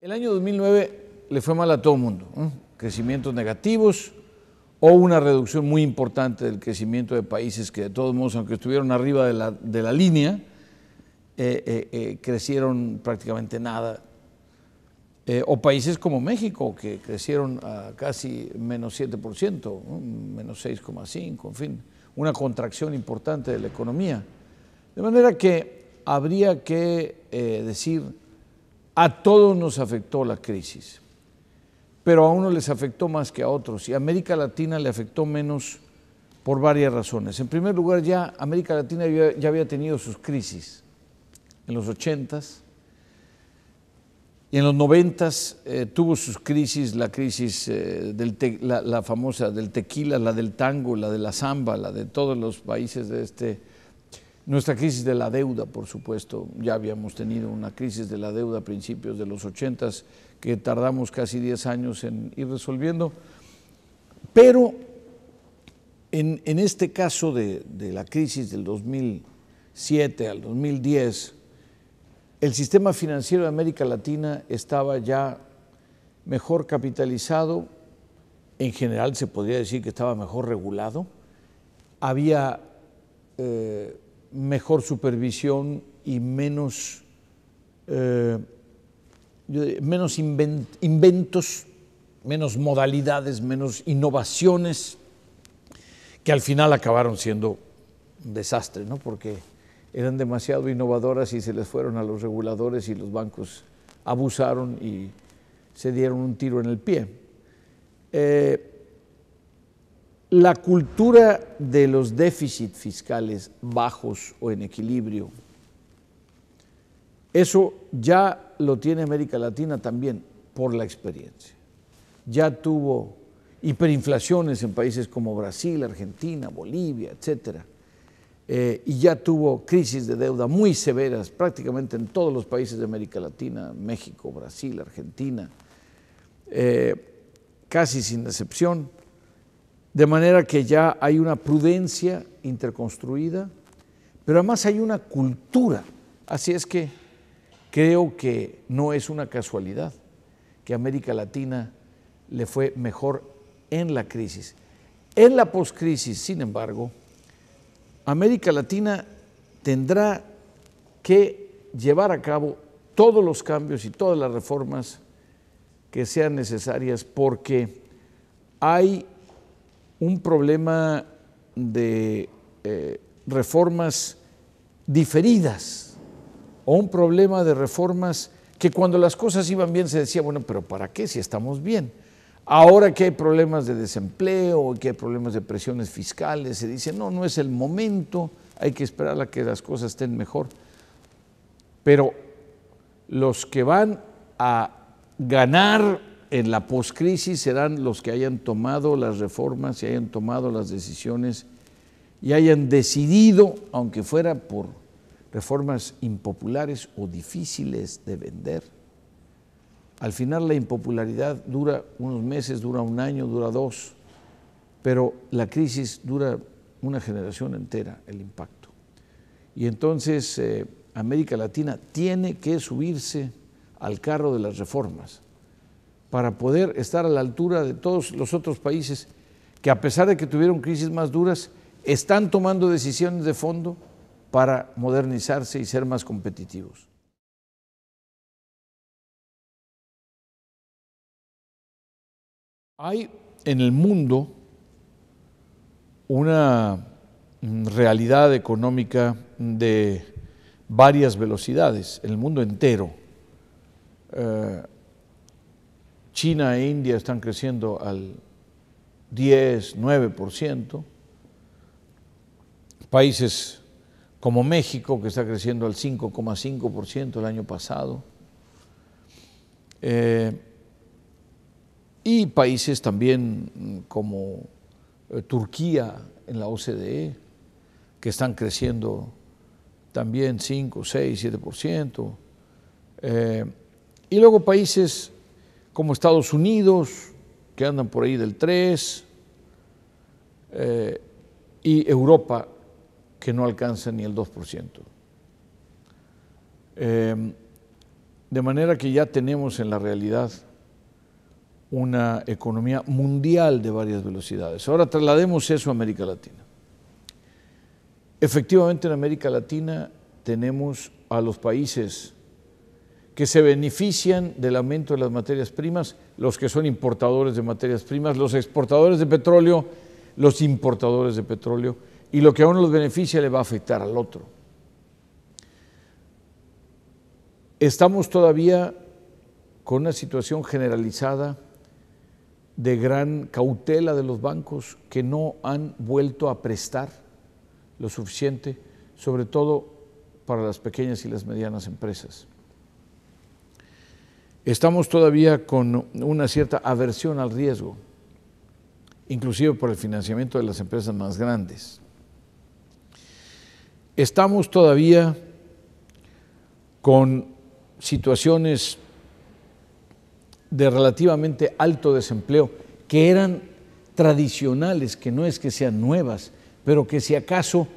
El año 2009 le fue mal a todo el mundo, ¿no? Crecimientos negativos o una reducción muy importante del crecimiento de países que de todos modos, aunque estuvieron arriba de la línea, crecieron prácticamente nada. O países como México, que crecieron a casi menos 7%, ¿no? Menos 6,5%, en fin, una contracción importante de la economía. De manera que habría que decir, a todos nos afectó la crisis, pero a unos les afectó más que a otros, y a América Latina le afectó menos por varias razones. En primer lugar, ya América Latina ya había tenido sus crisis en los 80s, y en los 90s tuvo sus crisis, la crisis la famosa del tequila, la del tango, la de la samba, la de todos los países de nuestra crisis de la deuda, por supuesto. Ya habíamos tenido una crisis de la deuda a principios de los 80s que tardamos casi 10 años en ir resolviendo, pero en este caso de la crisis del 2007 al 2010, el sistema financiero de América Latina estaba ya mejor capitalizado, en general se podría decir que estaba mejor regulado, había mejor supervisión y menos inventos, menos modalidades, menos innovaciones, que al final acabaron siendo un desastre, ¿no? Porque eran demasiado innovadoras y se les fueron a los reguladores y los bancos abusaron y se dieron un tiro en el pie. La cultura de los déficits fiscales bajos o en equilibrio, eso ya lo tiene América Latina también por la experiencia. Ya tuvo hiperinflaciones en países como Brasil, Argentina, Bolivia, etcétera. Y ya tuvo crisis de deuda muy severas prácticamente en todos los países de América Latina, México, Brasil, Argentina, casi sin excepción, de manera que ya hay una prudencia interconstruida, pero además hay una cultura. Así es que creo que no es una casualidad que a América Latina le fue mejor en la crisis. En la poscrisis, sin embargo, América Latina tendrá que llevar a cabo todos los cambios y todas las reformas que sean necesarias, porque hay un problema de reformas diferidas o un problema de reformas que cuando las cosas iban bien se decía, bueno, pero ¿para qué si estamos bien? Ahora que hay problemas de desempleo, que hay problemas de presiones fiscales, se dice, no, no es el momento, hay que esperar a que las cosas estén mejor. Pero los que van a ganar en la poscrisis serán los que hayan tomado las reformas y hayan tomado las decisiones y hayan decidido, aunque fuera por reformas impopulares o difíciles de vender. Al final la impopularidad dura unos meses, dura un año, dura 2, pero la crisis dura una generación entera, el impacto. Y entonces América Latina tiene que subirse al carro de las reformas para poder estar a la altura de todos los otros países que, a pesar de que tuvieron crisis más duras, están tomando decisiones de fondo para modernizarse y ser más competitivos. Hay en el mundo una realidad económica de varias velocidades, en el mundo entero. China e India están creciendo al 10, 9%. Países como México, que está creciendo al 5,5% el año pasado. Y países también como Turquía en la OCDE, que están creciendo también 5, 6, 7%. Y luego países como Estados Unidos, que andan por ahí del 3%, y Europa, que no alcanza ni el 2%. De manera que ya tenemos en la realidad una economía mundial de varias velocidades. Ahora traslademos eso a América Latina. Efectivamente, en América Latina tenemos a los países que se benefician del aumento de las materias primas, los que son importadores de materias primas, los exportadores de petróleo, los importadores de petróleo, y lo que a uno los beneficia le va a afectar al otro. Estamos todavía con una situación generalizada de gran cautela de los bancos que no han vuelto a prestar lo suficiente, sobre todo para las pequeñas y las medianas empresas. Estamos todavía con una cierta aversión al riesgo, inclusive por el financiamiento de las empresas más grandes. Estamos todavía con situaciones de relativamente alto desempleo que eran tradicionales, que no es que sean nuevas, pero que si acaso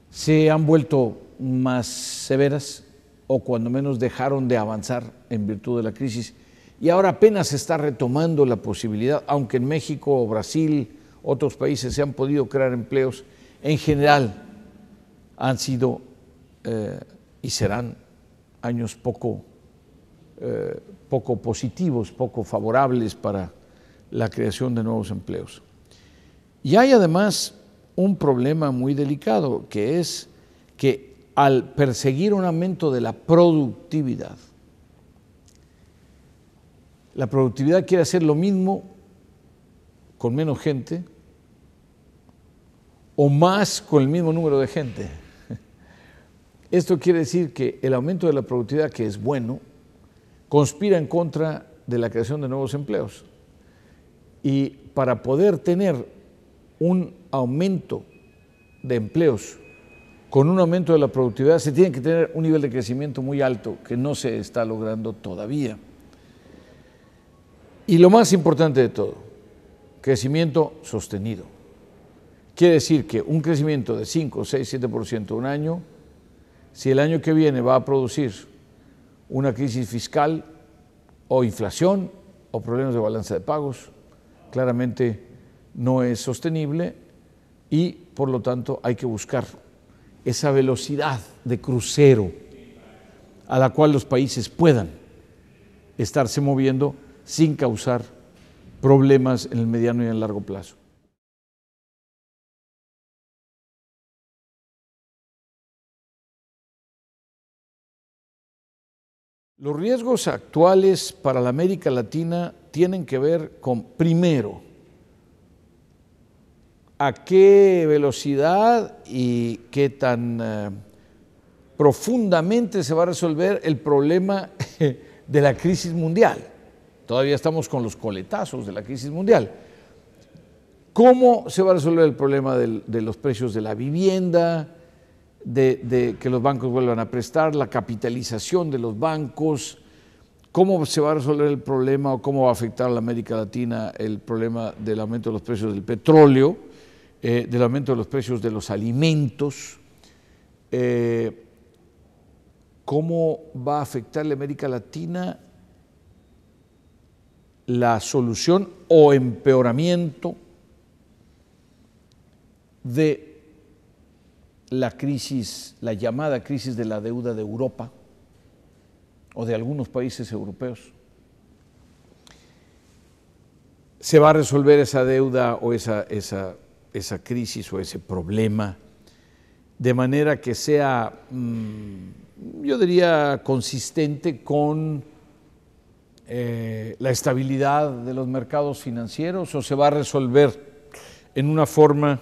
se han vuelto más severas o cuando menos dejaron de avanzar en virtud de la crisis. Y ahora apenas se está retomando la posibilidad, aunque en México, Brasil, otros países se han podido crear empleos, en general han sido y serán años poco positivos, poco favorables para la creación de nuevos empleos. Y hay además un problema muy delicado, que es que al perseguir un aumento de la productividad, la productividad quiere hacer lo mismo con menos gente o más con el mismo número de gente. Esto quiere decir que el aumento de la productividad, que es bueno, conspira en contra de la creación de nuevos empleos. Y para poder tener un aumento de empleos con un aumento de la productividad, se tiene que tener un nivel de crecimiento muy alto que no se está logrando todavía. Y lo más importante de todo, crecimiento sostenido. Quiere decir que un crecimiento de 5, 6, 7% un año, si el año que viene va a producir una crisis fiscal o inflación o problemas de balanza de pagos, claramente no es sostenible y por lo tanto hay que buscar esa velocidad de crucero a la cual los países puedan estarse moviendo sin causar problemas en el mediano y en el largo plazo. Los riesgos actuales para la América Latina tienen que ver con, primero, a qué velocidad y qué tan profundamente se va a resolver el problema de la crisis mundial. Todavía estamos con los coletazos de la crisis mundial. ¿Cómo se va a resolver el problema de los precios de la vivienda, de que los bancos vuelvan a prestar, la capitalización de los bancos? ¿Cómo se va a resolver el problema o cómo va a afectar a la América Latina el problema del aumento de los precios del petróleo, del aumento de los precios de los alimentos? ¿Cómo va a afectar a la América Latina la solución o empeoramiento de la crisis, la llamada crisis de la deuda de Europa o de algunos países europeos? ¿Se va a resolver esa deuda o esa crisis o ese problema de manera que sea, yo diría, consistente con la estabilidad de los mercados financieros, o se va a resolver en una forma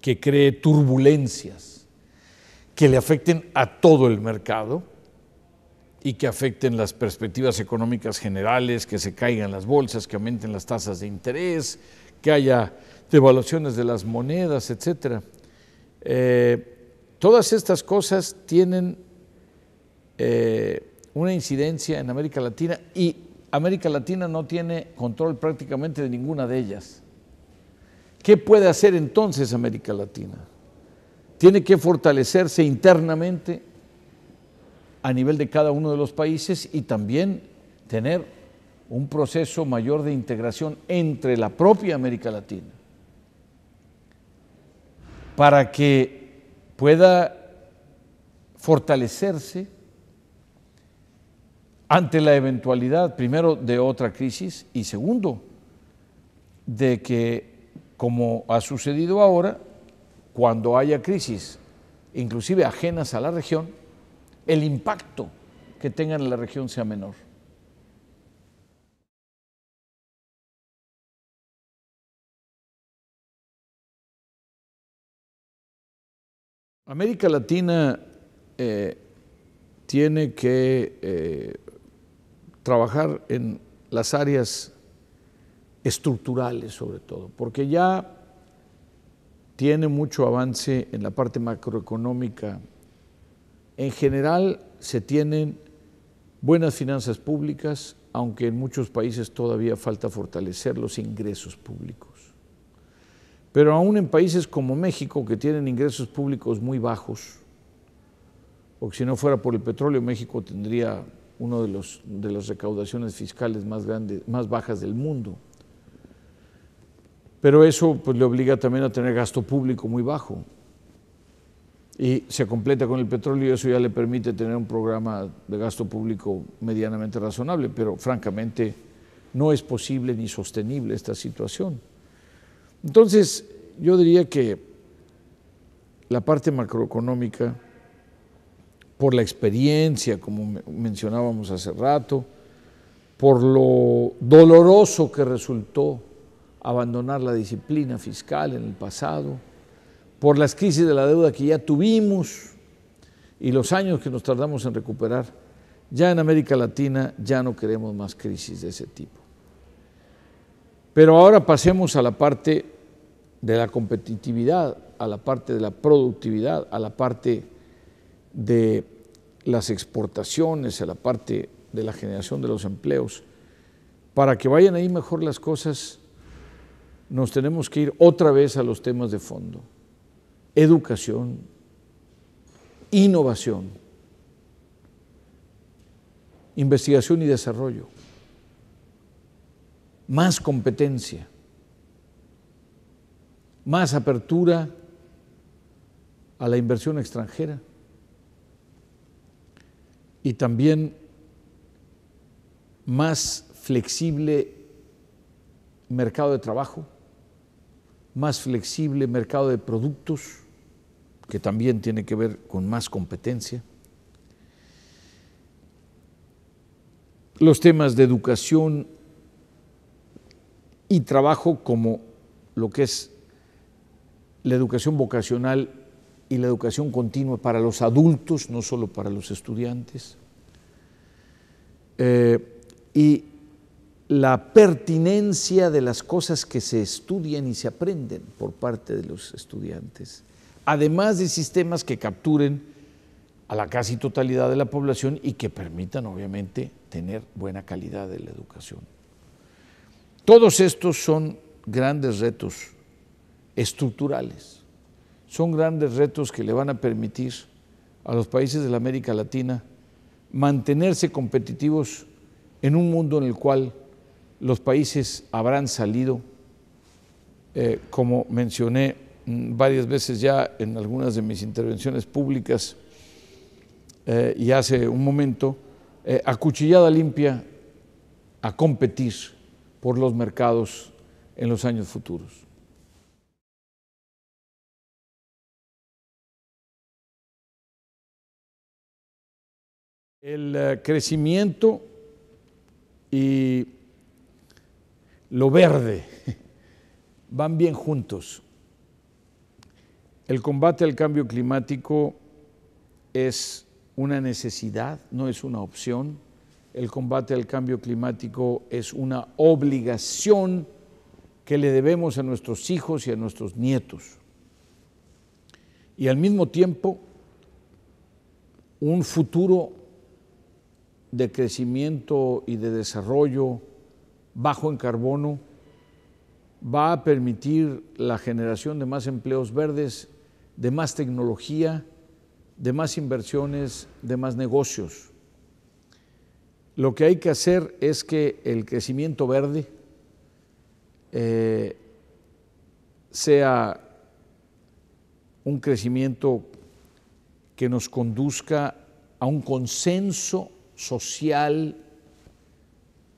que cree turbulencias que le afecten a todo el mercado y que afecten las perspectivas económicas generales, que se caigan las bolsas, que aumenten las tasas de interés, que haya devaluaciones de las monedas, etcétera? Todas estas cosas tienen una incidencia en América Latina y América Latina no tiene control prácticamente de ninguna de ellas. ¿Qué puede hacer entonces América Latina? Tiene que fortalecerse internamente a nivel de cada uno de los países y también tener un proceso mayor de integración entre la propia América Latina para que pueda fortalecerse ante la eventualidad, primero, de otra crisis y segundo, de que, como ha sucedido ahora, cuando haya crisis, inclusive ajenas a la región, el impacto que tengan en la región sea menor. América Latina tiene que trabajar en las áreas estructurales sobre todo, porque ya tiene mucho avance en la parte macroeconómica. En general se tienen buenas finanzas públicas, aunque en muchos países todavía falta fortalecer los ingresos públicos. Pero aún en países como México, que tienen ingresos públicos muy bajos, porque si no fuera por el petróleo, México tendría una de las recaudaciones fiscales más bajas del mundo. Pero eso pues, le obliga también a tener gasto público muy bajo. Y se completa con el petróleo y eso ya le permite tener un programa de gasto público medianamente razonable, pero francamente no es posible ni sostenible esta situación. Entonces, yo diría que la parte macroeconómica, por la experiencia, como mencionábamos hace rato, por lo doloroso que resultó abandonar la disciplina fiscal en el pasado, por las crisis de la deuda que ya tuvimos y los años que nos tardamos en recuperar, ya en América Latina ya no queremos más crisis de ese tipo. Pero ahora pasemos a la parte de la competitividad, a la parte de la productividad, a la parte de las exportaciones, a la parte de la generación de los empleos. Para que vayan ahí mejor las cosas, nos tenemos que ir otra vez a los temas de fondo: educación, innovación, investigación y desarrollo, más competencia, más apertura a la inversión extranjera y también más flexible mercado de trabajo, más flexible mercado de productos, que también tiene que ver con más competencia. Los temas de educación y trabajo, como lo que es la educación vocacional y la educación continua para los adultos, no solo para los estudiantes, y la pertinencia de las cosas que se estudian y se aprenden por parte de los estudiantes, además de sistemas que capturen a la casi totalidad de la población y que permitan, obviamente, tener buena calidad de la educación. Todos estos son grandes retos estructurales, son grandes retos que le van a permitir a los países de la América Latina mantenerse competitivos en un mundo en el cual los países habrán salido, como mencioné varias veces ya en algunas de mis intervenciones públicas y hace un momento, a cuchillada limpia a competir por los mercados en los años futuros. El crecimiento y lo verde van bien juntos. El combate al cambio climático es una necesidad, no es una opción. El combate al cambio climático es una obligación que le debemos a nuestros hijos y a nuestros nietos. Y al mismo tiempo, un futuro de crecimiento y de desarrollo bajo en carbono va a permitir la generación de más empleos verdes, de más tecnología, de más inversiones, de más negocios. Lo que hay que hacer es que el crecimiento verde sea un crecimiento que nos conduzca a un consenso social,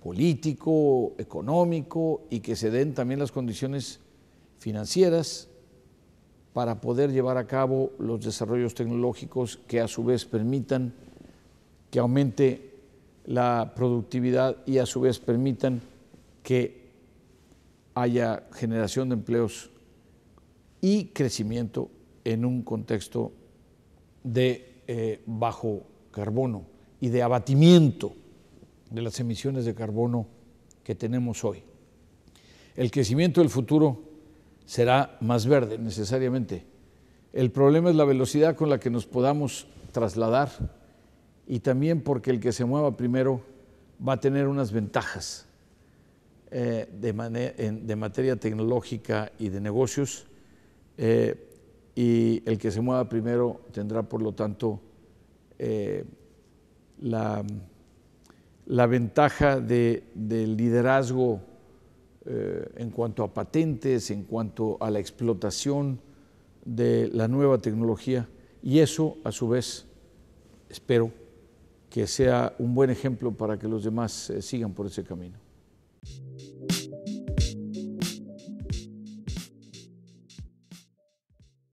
político, económico, y que se den también las condiciones financieras para poder llevar a cabo los desarrollos tecnológicos que a su vez permitan que aumente la productividad y a su vez permitan que haya generación de empleos y crecimiento en un contexto de bajo carbono y de abatimiento de las emisiones de carbono que tenemos hoy. El crecimiento del futuro será más verde necesariamente. El problema es la velocidad con la que nos podamos trasladar, y también porque el que se mueva primero va a tener unas ventajas de materia tecnológica y de negocios, y el que se mueva primero tendrá, por lo tanto, la ventaja del liderazgo en cuanto a patentes, en cuanto a la explotación de la nueva tecnología, y eso, a su vez, espero que sea un buen ejemplo para que los demás sigan por ese camino.